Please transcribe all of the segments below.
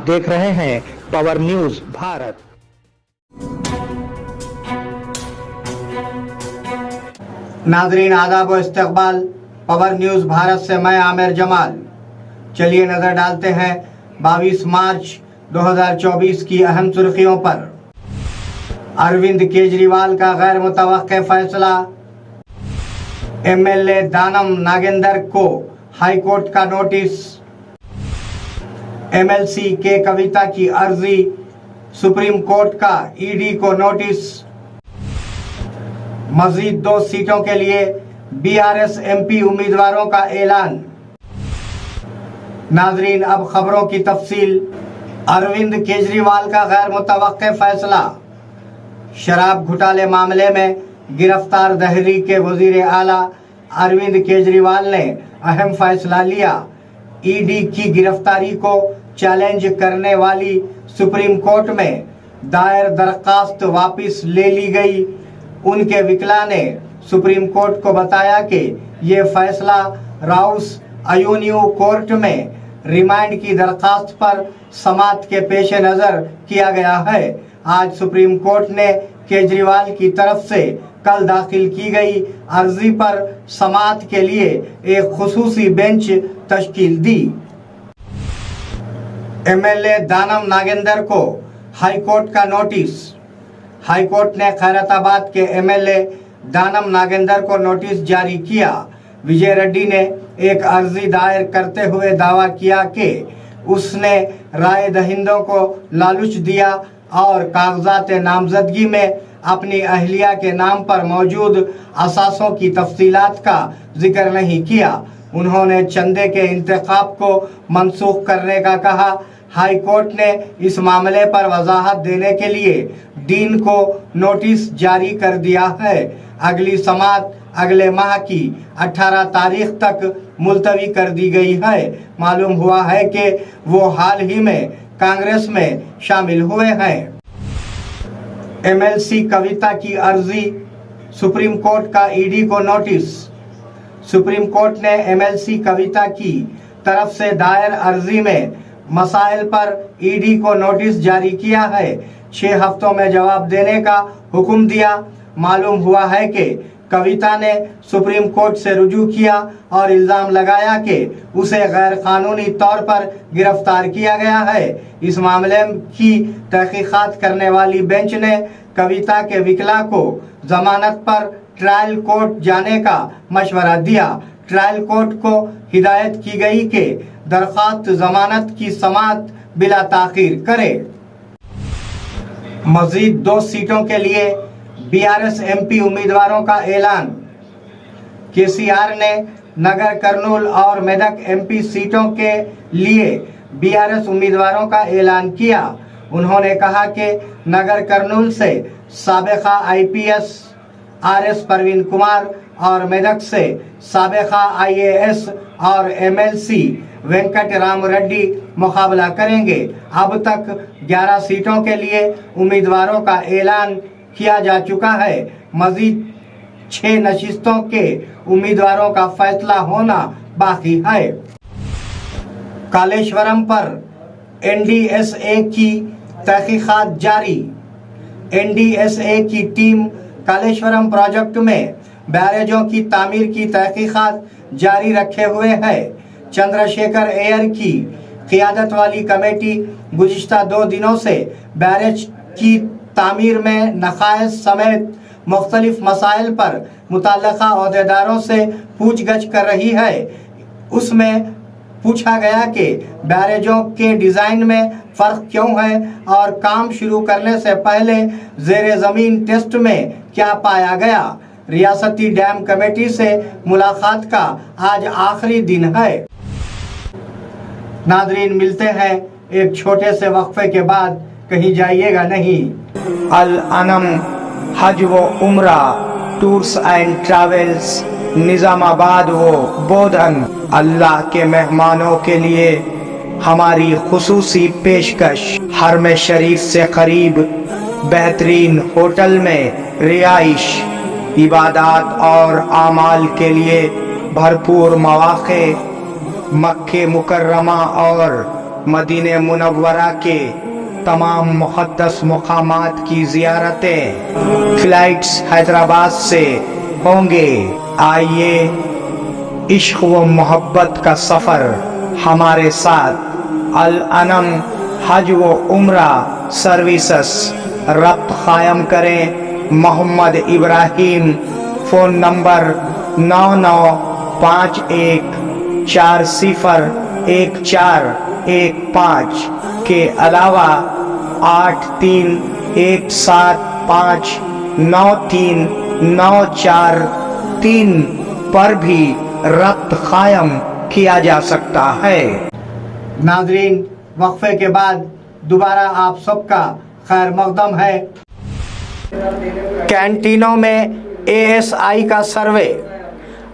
देख रहे हैं पावर न्यूज भारत। नाज़रीन आदाब व इस्तकबाल, पावर न्यूज भारत से मैं आमिर जमाल। चलिए नजर डालते हैं 22 मार्च 2024 की अहम सुर्खियों पर। अरविंद केजरीवाल का गैर मुतवक्के फैसला, एमएलए दानम नागेंद्र को हाईकोर्ट का नोटिस, एमएलसी के कविता की अर्जी, सुप्रीम कोर्ट का ईडी को नोटिस। मजीद 2 सीटों के लिए बीआरएस एमपी उम्मीदवारों का ऐलान। नाजरीन अब खबरों की तफसील। अरविंद केजरीवाल का गैर मुतवक्के फैसला। शराब घोटाले मामले में गिरफ्तार दिल्ली के वजीर आला अरविंद केजरीवाल ने अहम फैसला लिया। ईडी की गिरफ्तारी को चैलेंज करने वाली सुप्रीम कोर्ट में दायर दरखास्त वापस ले ली गई। उनके वकील ने सुप्रीम कोर्ट को बताया कि ये फैसला राउस अयूनियो कोर्ट में रिमांड की दरखास्त पर समाअत के पेश नज़र किया गया है। आज सुप्रीम कोर्ट ने केजरीवाल की तरफ से कल दाखिल की गई अर्जी पर समाअत के लिए एक खुसूसी बेंच तश्कील दी। एमएलए दानम नागेंद्र को हाईकोर्ट का नोटिस। हाईकोर्ट ने खैरताबाद के एमएलए दानम नागेंद्र को नोटिस जारी किया। विजय रेड्डी ने एक अर्जी दायर करते हुए दावा किया कि उसने राय दहिंदों को लालच दिया और कागजात नामजदगी में अपनी अहलिया के नाम पर मौजूद असासों की तफसीलात का जिक्र नहीं किया। उन्होंने चंदे के इंतखाब को मनसूख करने का कहा। हाई कोर्ट ने इस मामले पर वजाहत देने के लिए डीन को नोटिस जारी कर दिया है। अगली समाअत अगले माह की 18 तारीख तक मुलतवी कर दी गई है। मालूम हुआ है कि वो हाल ही में कांग्रेस में शामिल हुए हैं। एमएलसी कविता की अर्जी, सुप्रीम कोर्ट का ईडी को नोटिस। सुप्रीम कोर्ट ने एमएलसी कविता की तरफ से दायर अर्जी में मसाइल पर ईडी को नोटिस जारी किया है। 6 हफ्तों में जवाब देने का हुक्म दिया। मालूम हुआ है कि कविता ने सुप्रीम कोर्ट से रुजू किया और इल्जाम लगाया कि उसे गैर कानूनी तौर पर गिरफ्तार किया गया है। इस मामले की तहकीकात करने वाली बेंच ने कविता के वकील को जमानत पर ट्रायल कोर्ट जाने का मशवरा दिया। ट्रायल कोर्ट को हिदायत की गई कि दरखास्त जमानत की समाअत बिला ताखीर करे। मजीद 2 सीटों के लिए बीआरएस एमपी उम्मीदवारों का ऐलान। केसीआर ने नगर कर्नूल और मेदक एमपी सीटों के लिए बीआरएस उम्मीदवारों का ऐलान किया। उन्होंने कहा कि नगर कर्नूल से साबिका आईपीएस आरएस परवीन कुमार और मेदक से साबिका आईएएस और एमएलसी वेंकट राम रेड्डी मुकाबला करेंगे। अब तक 11 सीटों के लिए उम्मीदवारों का ऐलान किया जा चुका है। मजीद 6 नशिस्तों के उम्मीदवारों का फैसला होना बाकी है। कालेश्वरम पर एनडीएसए की तहकीकात जारी। एनडीएसए की टीम कालेश्वरम प्रोजेक्ट में बैरेजों की तामीर की तहकीकात जारी रखे हुए है। चंद्रशेखर अय्यर की क़ियादत वाली कमेटी गुज़िश्ता 2 दिनों से बैरेज की तामीर में नक़ाइस समेत मुख्तलिफ मसाइल पर मुतल्लिक़ा ओहदेदारों से पूछगछ कर रही है। उसमें पूछा गया कि बैरेजों के डिज़ाइन में फ़र्क क्यों है और काम शुरू करने से पहले ज़ेरे ज़मीन टेस्ट में क्या पाया गया। रियासती डैम कमेटी से मुलाकात का आज आखिरी दिन है। नाज़रीन मिलते हैं एक छोटे से वक्फे के बाद, कहीं जाइएगा नहीं। अल अनम हज व उम्रा टूर्स एंड ट्रैवल्स निज़ामाबाद व बोधन अल्लाह के मेहमानों के लिए हमारी खुसूसी पेशकश। हरम शरीफ से करीब बेहतरीन होटल में रिहाइश, इबादत और आमाल के लिए भरपूर मौक़े, मक्के मुकर्रमा और मदीने मुनव्वरा के तमाम मुक़द्दस मकामात की ज़ियारतें फ़्लाइट्स हैदराबाद से होंगे। आइए इश्क व मोहब्बत का सफ़र हमारे साथ अल अनम हज व उम्रा सर्विसेस रब्त कायम करें। मोहम्मद इब्राहिम, फ़ोन नंबर 9951401415 के अलावा 8317593943 पर भी रब्त कायम किया जा सकता है। नाज़रीन, वक्फे के बाद दोबारा आप सबका खैर मकदम है। कैंटीनों में ASI का survey,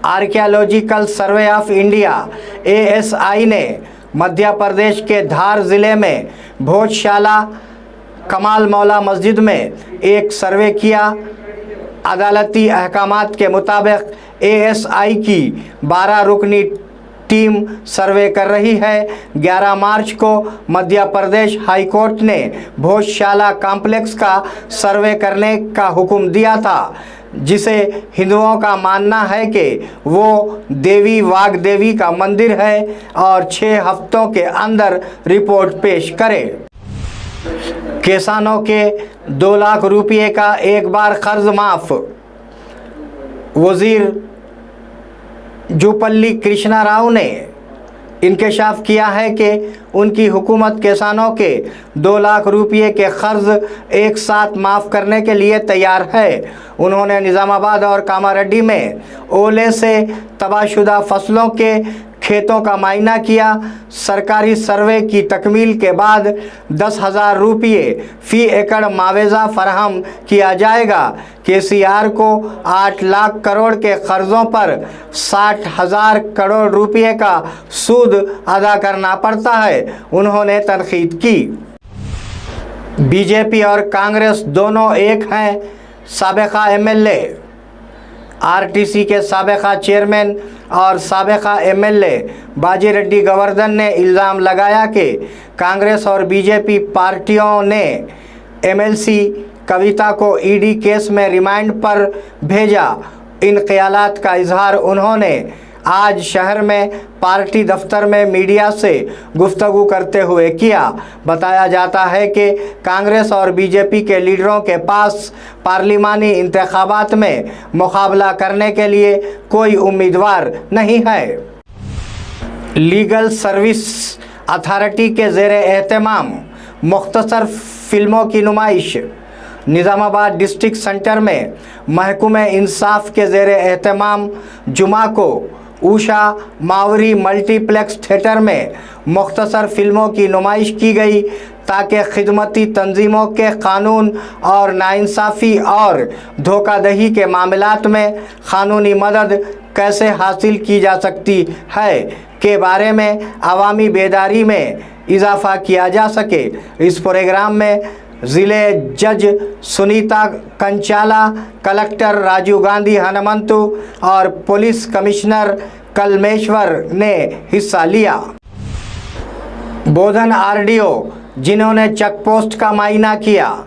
archaeological survey of India ASI ने मध्य प्रदेश के धार ज़िले में भोजशाला कमाल मौला मस्जिद में एक सर्वे किया। अदालती अहकामात के मुताबिक ASI की 12 रुकनी टीम सर्वे कर रही है। 11 मार्च को मध्य प्रदेश हाई कोर्ट ने भोजशाला कॉम्प्लेक्स का सर्वे करने का हुक्म दिया था, जिसे हिंदुओं का मानना है कि वो देवी वाग्देवी का मंदिर है और 6 हफ्तों के अंदर रिपोर्ट पेश करे। किसानों के 2 लाख रुपये का एक बार कर्ज माफ। वजीर जुपल्ली कृष्णा राव ने इंकशाफ किया है कि उनकी हुकूमत किसानों के 2 लाख रुपये के कर्ज एक साथ माफ़ करने के लिए तैयार है। उन्होंने निज़ामाबाद और कामारेड्डी में ओले से तबाहशुदा फसलों के खेतों का मायना किया। सरकारी सर्वे की तकमील के बाद 10,000 रुपये फ़ी एकड़ मुआवजा फराहम किया जाएगा। KCR को 8 लाख करोड़ के कर्ज़ों पर 60,000 करोड़ रुपये का सूद अदा करना पड़ता है। उन्होंने तनकीद की। बीजेपी और कांग्रेस दोनों एक हैं। साबिका MLA RTC के साबिका चेयरमैन और साबिका MLA बाजी रेड्डी गोवर्धन ने इल्ज़ाम लगाया कि कांग्रेस और बीजेपी पार्टियों ने MLC कविता को ED केस में रिमांड पर भेजा। इन ख्यालात का इजहार उन्होंने आज शहर में पार्टी दफ्तर में मीडिया से गुफ्तगू करते हुए किया। बताया जाता है कि कांग्रेस और बीजेपी के लीडरों के पास पार्लिमानी इंतखाबात में मुकाबला करने के लिए कोई उम्मीदवार नहीं है। लीगल सर्विस अथॉरिटी के ज़ेरे एहतमाम मुख्तसर फिल्मों की नुमाइश। निज़ामाबाद डिस्ट्रिक्ट सेंटर में महकूमे इंसाफ के ज़ेरे एहतमाम जुमा को ऊषा मावरी मल्टीप्लेक्स थिएटर में मुख्तसर फिल्मों की नुमाइश की गई, ताकि खिदमती तंजीमों के कानून और नाइंसाफ़ी और धोखाधड़ी के मामलात में कानूनी मदद कैसे हासिल की जा सकती है के बारे में अवामी बेदारी में इजाफ़ा किया जा सके। इस प्रोग्राम में ज़िले जज सुनीता कंचाला, कलेक्टर राजीव गांधी हनुमंतु और पुलिस कमिश्नर कलमेश्वर ने हिस्सा लिया। बोधन RDO जिन्होंने चेक पोस्ट का मायना किया।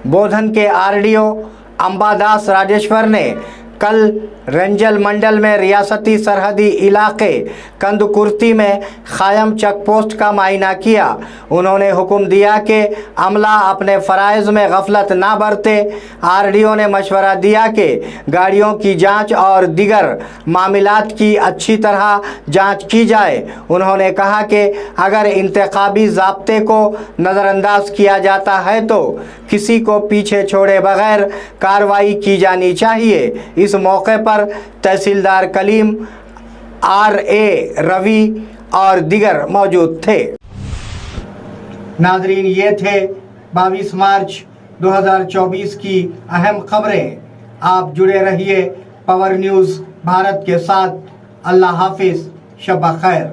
बोधन के RDO अंबादास राजेश्वर ने कल रंजल मंडल में रियासती सरहदी इलाके कंदकुर्ती में क़ायम चेक पोस्ट का मायना किया। उन्होंने हुक्म दिया कि अमला अपने फ़राइज़ में गफलत ना बरते। RDO ने मशवरा दिया कि गाड़ियों की जांच और दीगर मामलात की अच्छी तरह जांच की जाए। उन्होंने कहा कि अगर इंतखाबी ज़ाब्ते को नज़रअंदाज किया जाता है तो किसी को पीछे छोड़े बगैर कार्रवाई की जानी चाहिए। इस मौके पर तहसीलदार कलीम, RA रवि और दिगर मौजूद थे। नाजरीन, ये थे 22 मार्च 2024 की अहम खबरें। आप जुड़े रहिए पावर न्यूज़ भारत के साथ। अल्लाह हाफिज़, शब खैर।